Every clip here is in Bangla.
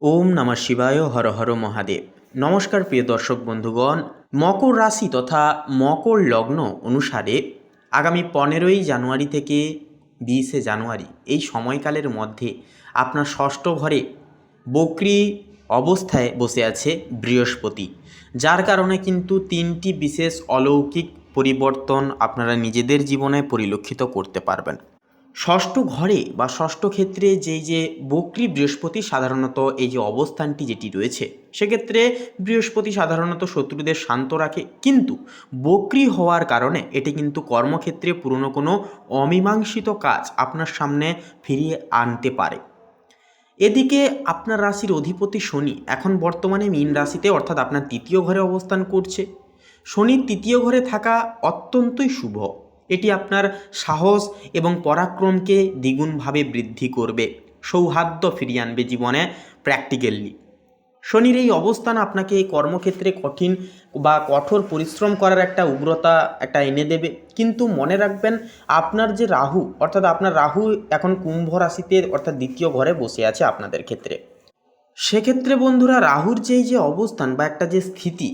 ওম নমঃ শিবায় হর হর মহাদেব। নমস্কার প্রিয় দর্শক বন্ধুগণ, মকর রাশি তথা মকর লগ্ন অনুসারে আগামী 15ই জানুয়ারি থেকে 20শে জানুয়ারি এই সময়কালের মধ্যে আপনার ষষ্ঠ ঘরে বক্রী অবস্থায় বসে আছে বৃহস্পতি, যার কারণে কিন্তু তিনটি বিশেষ অলৌকিক পরিবর্তন আপনারা নিজেদের জীবনে পরিলক্ষিত করতে পারবেন। ষষ্ঠ ঘরে বা ষষ্ঠ ক্ষেত্রে যে বক্রী বৃহস্পতি সাধারণত এই যে অবস্থানটি যেটি রয়েছে, সেক্ষেত্রে বৃহস্পতি সাধারণত শত্রুদের শান্ত রাখে, কিন্তু বক্রী হওয়ার কারণে এটি কিন্তু কর্মক্ষেত্রে পুরনো কোনো অমীমাংসিত কাজ আপনার সামনে ফিরিয়ে আনতে পারে। এদিকে আপনার রাশির অধিপতি শনি এখন বর্তমানে মীন রাশিতে অর্থাৎ আপনার তৃতীয় ঘরে অবস্থান করছে। শনির তৃতীয় ঘরে থাকা অত্যন্তই শুভ। এটি আপনার সাহস এবং পরাক্রমকে দ্বিগুণভাবে বৃদ্ধি করবে, সৌহার্দ্য ফিরিয়ে আনবে জীবনে প্র্যাকটিক্যালি। শনির এই অবস্থান আপনাকে এই কর্মক্ষেত্রে কঠিন বা কঠোর পরিশ্রম করার একটা উগ্রতা এনে দেবে, কিন্তু মনে রাখবেন আপনার যে রাহু অর্থাৎ আপনার রাহু এখন কুম্ভ রাশিতে অর্থাৎ দ্বিতীয় ঘরে বসে আছে আপনাদের ক্ষেত্রে। সেক্ষেত্রে বন্ধুরা, রাহুর যে অবস্থান বা একটা যে স্থিতি,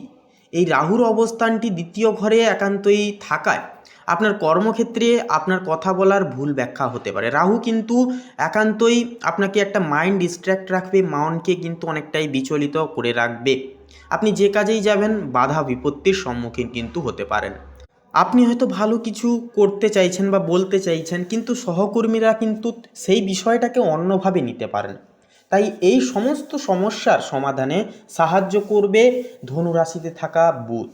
এই রাহুর অবস্থানটি দ্বিতীয় ঘরে একান্তই থাকায় আপনার কর্মক্ষেত্রে আপনার কথা বলার ভুল ব্যাখ্যা হতে পারে। রাহু কিন্তু একান্তই আপনাকে একটা মাইন্ড ডিস্ট্র্যাক্ট রাখবে, মনকে কিন্তু অনেকটাই বিচলিত করে রাখবে। আপনি যে কাজেই যাবেন বাধা বিপত্তির সম্মুখীন কিন্তু হতে পারেন। আপনি হয়তো ভালো কিছু করতে চাইছেন বা বলতে চাইছেন, কিন্তু সহকর্মীরা কিন্তু সেই বিষয়টাকে অন্যভাবে নিতে পারেন। তাই এই সমস্ত সমস্যার সমাধানে সাহায্য করবে ধনুরাশিতে থাকা বুধ।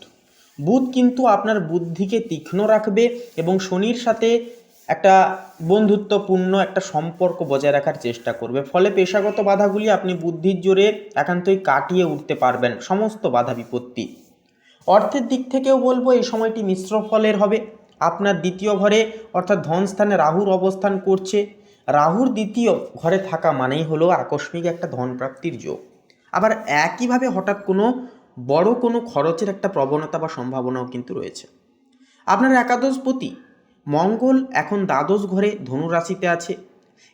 বুধ কিন্তু আপনার বুদ্ধিকে তীক্ষ্ণ রাখবে এবং শনির সাথে একটা বন্ধুত্বপূর্ণ একটা সম্পর্ক বজায় রাখার চেষ্টা করবে। ফলে পেশাগত বাধাগুলি আপনি বুদ্ধির জোরে একান্তই কাটিয়ে উঠতে পারবেন, সমস্ত বাধা বিপত্তি। অর্থের দিক থেকেও বলবো এই সময়টি মিশ্র ফলের হবে। আপনার দ্বিতীয় ঘরে অর্থাৎ ধনস্থানে রাহুর অবস্থান করছে। রাহুর দ্বিতীয় ঘরে থাকা মানেই হলো আকস্মিক একটা ধনপ্রাপ্তির যোগ। আবার একইভাবে হঠাৎ কোনো বড় কোনো খরচের একটা প্রবণতা বা সম্ভাবনাও কিন্তু রয়েছে। আপনার একাদশপতি মঙ্গল এখন দ্বাদশ ঘরে ধনুরাশিতে আছে।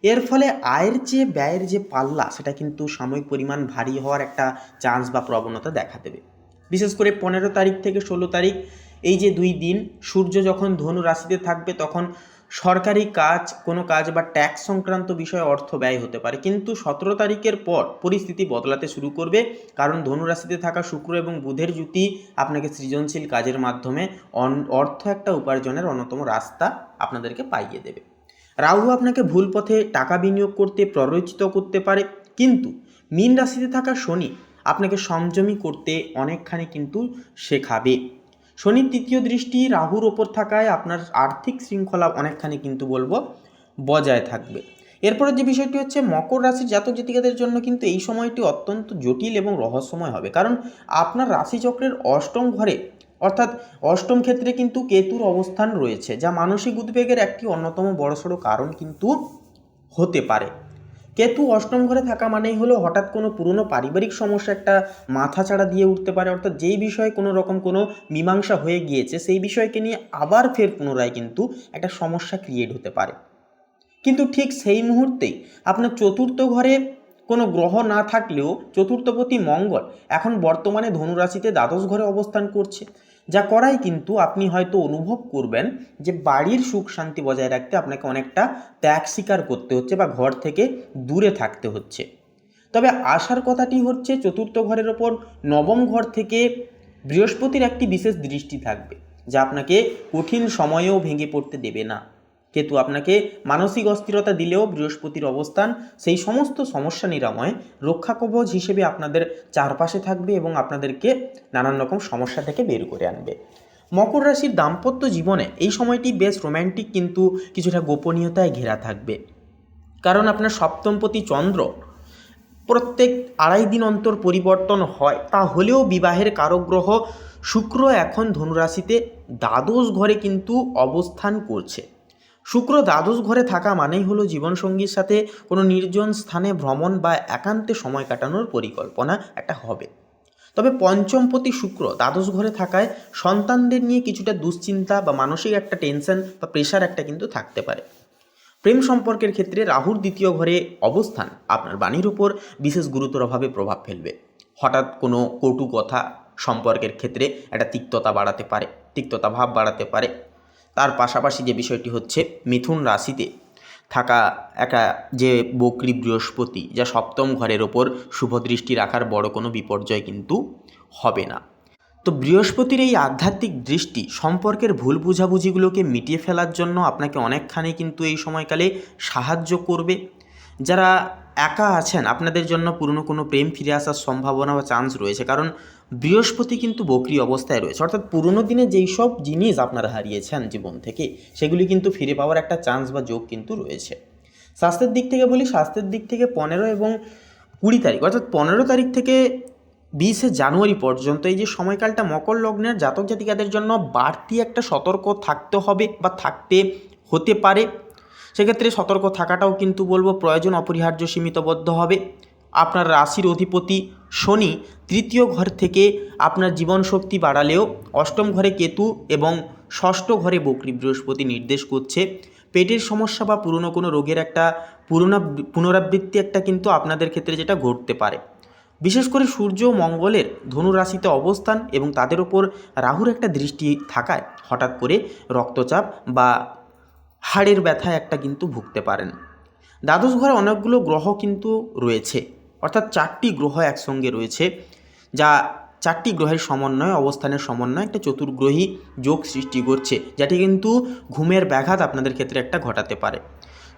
এর ফলে আয়ের চেয়ে ব্যয়ের যে পাল্লা, সেটা কিন্তু সাময়িক পরিমাণ ভারী হওয়ার একটা চান্স বা প্রবণতা দেখা দেবে। বিশেষ করে 15 তারিখ থেকে 16 তারিখ এই যে 2 দিন সূর্য যখন ধনু রাশিতে থাকবে, তখন সরকারি কাজ, কোনো কাজ বা ট্যাক্স সংক্রান্ত বিষয়ে অর্থ ব্যয় হতে পারে। কিন্তু 17 তারিখের পর পরিস্থিতি বদলাতে শুরু করবে, কারণ ধনু রাশিতে থাকা শুক্র এবং বুধের জুতি আপনাকে সৃজনশীল কাজের মাধ্যমে অর্থ একটা উপার্জনের অন্যতম রাস্তা আপনাদেরকে পাইয়ে দেবে। রাহু আপনাকে ভুল পথে টাকা বিনিয়োগ করতে প্ররোচিত করতে পারে, কিন্তু মীন রাশিতে থাকা শনি আপনাকে সংযমী করতে অনেকখানি কিন্তু শেখাবে। শনির তৃতীয় দৃষ্টি রাহুর ওপর থাকায় আপনার আর্থিক শৃঙ্খলা অনেকখানি কিন্তু বলবো বজায় থাকবে। এরপরে যে বিষয়টি হচ্ছে, মকর রাশির জাতক জাতিকাদের জন্য কিন্তু এই সময়টি অত্যন্ত জটিল এবং রহস্যময় হবে, কারণ আপনার রাশিচক্রের অষ্টম ঘরে অর্থাৎ অষ্টম ক্ষেত্রে কিন্তু কেতুর অবস্থান রয়েছে, যা মানসিক উদ্বেগের একটি অন্যতম বড়সড় কারণ কিন্তু হতে পারে। কেতু অষ্টম ঘরে থাকা মানেই হলো হঠাৎ কোনো পুরনো পারিবারিক সমস্যা একটা মাথাচাড়া দিয়ে উঠতে পারে, অর্থাৎ যেই বিষয়ে কোনো রকম কোনো মীমাংসা হয়ে গিয়েছে সেই বিষয়কে নিয়ে আবার ফের পুনরায় কিন্তু একটা সমস্যা ক্রিয়েট হতে পারে। কিন্তু ঠিক সেই মুহূর্তেই আপনার চতুর্থ ঘরে কোনো গ্রহ না থাকলেও চতুর্থপতি মঙ্গল এখন বর্তমানে ধনুরাশিতে দ্বাদশ ঘরে অবস্থান করছে, যা করাই কিন্তু আপনি হয়তো অনুভব করবেন যে বাড়ির সুখ শান্তি বজায় রাখতে আপনাকে অনেকটা ত্যাগ স্বীকার করতে হচ্ছে বা ঘর থেকে দূরে থাকতে হচ্ছে। তবে আশার কথাটি হচ্ছে, চতুর্থ ঘরের ওপর নবম ঘর থেকে বৃহস্পতির একটি বিশেষ দৃষ্টি থাকবে, যা আপনাকে কঠিন সময়েও ভেঙে পড়তে দেবে না। কেতু আপনাকে মানসিক অস্থিরতা দিলেও বৃহস্পতির অবস্থান সেই সমস্ত সমস্যা নিরাময় রক্ষা কবচ হিসেবে আপনাদের চারপাশে থাকবে এবং আপনাদেরকে নানান রকম সমস্যা থেকে বের করে আনবে। মকর রাশির দাম্পত্য জীবনে এই সময়টি বেশ রোম্যান্টিক, কিন্তু কিছুটা গোপনীয়তায় ঘেরা থাকবে, কারণ আপনার সপ্তমপতি চন্দ্র প্রত্যেক 2.5 দিন অন্তর পরিবর্তন হয়। তা হলেও বিবাহের কারক গ্রহ শুক্র এখন ধনুরাশিতে দ্বাদশ ঘরে কিন্তু অবস্থান করছে। শুক্র দ্বাদশ ঘরে থাকা মানেই হলো জীবনসঙ্গীর সাথে কোনো নির্জন স্থানে ভ্রমণ বা একান্তে সময় কাটানোর পরিকল্পনা একটা হবে। তবে পঞ্চমপতি শুক্র দ্বাদশ ঘরে থাকায় সন্তানদের নিয়ে কিছুটা দুশ্চিন্তা বা মানসিক একটা টেনশন বা প্রেশার একটা কিন্তু থাকতে পারে। প্রেম সম্পর্কের ক্ষেত্রে রাহুর দ্বিতীয় ঘরে অবস্থান আপনার বাণীর উপর বিশেষ গুরুতরভাবে প্রভাব ফেলবে। হঠাৎ কোনো কটু কথা সম্পর্কের ক্ষেত্রে একটা তিক্ততা ভাব বাড়াতে পারে। তার পাশাপাশি যে বিষয়টি হচ্ছে, মিথুন রাশিতে থাকা একটা যে বকরি বৃহস্পতি, যা সপ্তম ঘরের ওপর শুভদৃষ্টি রাখার বড় কোনো বিপর্যয় কিন্তু হবে না। তো বৃহস্পতির এই আধ্যাত্মিক দৃষ্টি সম্পর্কের ভুল বুঝাবুঝিগুলোকে মিটিয়ে ফেলার জন্য আপনাকে অনেকখানি কিন্তু এই সময়কালে সাহায্য করবে। যারা একা আছেন, আপনাদের জন্য পুরনো কোনো প্রেম ফিরে আসার সম্ভাবনা বা চান্স রয়েছে, কারণ বৃহস্পতি কিন্তু বকরি অবস্থায় রয়েছে। অর্থাৎ পুরনো দিনে যেই সব জিনিস আপনারা হারিয়েছেন জীবন থেকে, সেগুলি কিন্তু ফিরে পাওয়ার একটা চান্স বা যোগ কিন্তু রয়েছে। স্বাস্থ্যের দিক থেকে বলি, স্বাস্থ্যের দিক থেকে 15 এবং 20 তারিখ, অর্থাৎ 15 তারিখ থেকে 20শে জানুয়ারি পর্যন্ত এই যে সময়কালটা মকর লগ্নের জাতক জাতিকাদের জন্য বাড়তি একটা সতর্ক থাকতে হবে বা থাকতে হতে পারে। সেক্ষেত্রে সতর্ক থাকাটাও কিন্তু বলবো প্রয়োজন, অপরিহার্য, সীমিতবদ্ধ হবে। আপনার রাশির অধিপতি শনি তৃতীয় ঘর থেকে আপনার জীবন শক্তি বাড়ালেও অষ্টম ঘরে কেতু এবং ষষ্ঠ ঘরে বকরি বৃহস্পতি নির্দেশ করছে পেটের সমস্যা বা পুরনো কোনো রোগের একটা পুনরাবৃত্তি একটা কিন্তু আপনাদের ক্ষেত্রে যেটা ঘটতে পারে। বিশেষ করে সূর্য ও মঙ্গলের ধনু রাশিতে অবস্থান এবং তাদের ওপর রাহুর একটা দৃষ্টি থাকায় হঠাৎ করে রক্তচাপ বা হাড়ের ব্যথায় একটা কিন্তু ভুগতে পারেন। দ্বাদশ ঘরে অনেকগুলো গ্রহ কিন্তু রয়েছে, অর্থাৎ 4টি গ্রহ একসঙ্গে রয়েছে, যা 4টি গ্রহের সমন্বয়, অবস্থানের সমন্বয় একটা চতুর্গ্রহী যোগ সৃষ্টি করছে, যেটি কিন্তু ঘুমের ব্যাঘাত আপনাদের ক্ষেত্রে একটা ঘটাতে পারে।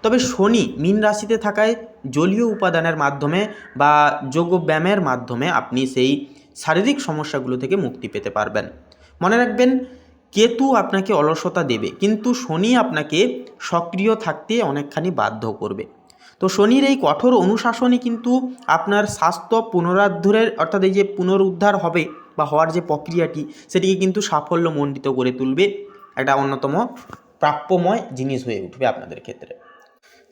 তবে শনি মীন রাশিতে থাকায় জলীয় উপাদানের মাধ্যমে বা যোগব্যায়ামের মাধ্যমে আপনি সেই শারীরিক সমস্যাগুলো থেকে মুক্তি পেতে পারবেন। মনে রাখবেন, কেতু আপনাকে অলসতা দেবে, কিন্তু শনি আপনাকে সক্রিয় থাকতে অনেকখানি বাধ্য করবে। তো শনির এই কঠোর অনুশাসনই কিন্তু আপনার স্বাস্থ্য পুনরুদ্ধারের, অর্থাৎ এই যে পুনরুদ্ধার হবে বা হওয়ার যে প্রক্রিয়াটি, সেটিকে কিন্তু সাফল্যমণ্ডিত করে তুলবে, একটা অন্যতম প্রাপ্যময় জিনিস হয়ে উঠবে আপনাদের ক্ষেত্রে।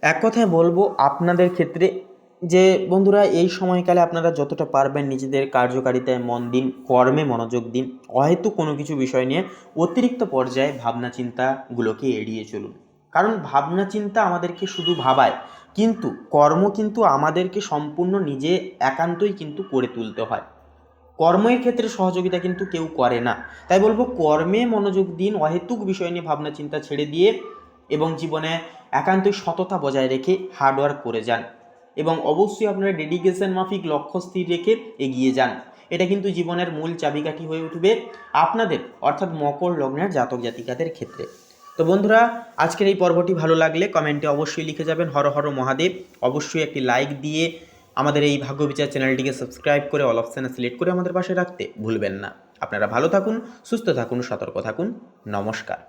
এক কথায় বলবো আপনাদের ক্ষেত্রে যে বন্ধুরা, এই সময়কালে আপনারা যতটা পারবেন নিজেদের কার্যকারিতায় মন দিন, কর্মে মনোযোগ দিন, অহেতুক কোনো কিছু বিষয় নিয়ে অতিরিক্ত পর্যায়ে ভাবনা চিন্তাগুলোকে এড়িয়ে চলুন। কারণ ভাবনা চিন্তা আমাদেরকে শুধু ভাবায়, কিন্তু কর্ম কিন্তু আমাদেরকে সম্পূর্ণ নিজে একান্তই কিন্তু করে তুলতে হয়। কর্মের ক্ষেত্রে সহযোগিতা কিন্তু কেউ করে না। তাই বলবো, কর্মে মনোযোগ দিন, অহেতুক বিষয় নিয়ে ভাবনা চিন্তা ছেড়ে দিয়ে, এবং জীবনে একান্তই সততা বজায় রেখে হার্ডওয়ার্ক করে যান, এবং অবশ্যই আপনারা ডেডিকেশন মাফিক লক্ষ্য স্থির রেখে এগিয়ে যান। এটা কিন্তু জীবনের মূল চাবিকাঠি হয়ে উঠবে আপনাদের, অর্থাৎ মকর লগ্নের জাতক জাতিকাদের ক্ষেত্রে। তো বন্ধুরা, আজকের এই পর্বটি ভালো লাগলে কমেন্টে অবশ্যই লিখে যাবেন হর হর মহাদেব। অবশ্যই একটি লাইক দিয়ে আমাদের এই ভাগ্যবিচার চ্যানেলটিকে সাবস্ক্রাইব করে অল অপশানে সিলেক্ট করে আমাদের পাশে রাখতে ভুলবেন না। আপনারা ভালো থাকুন, সুস্থ থাকুন, সতর্ক থাকুন। নমস্কার।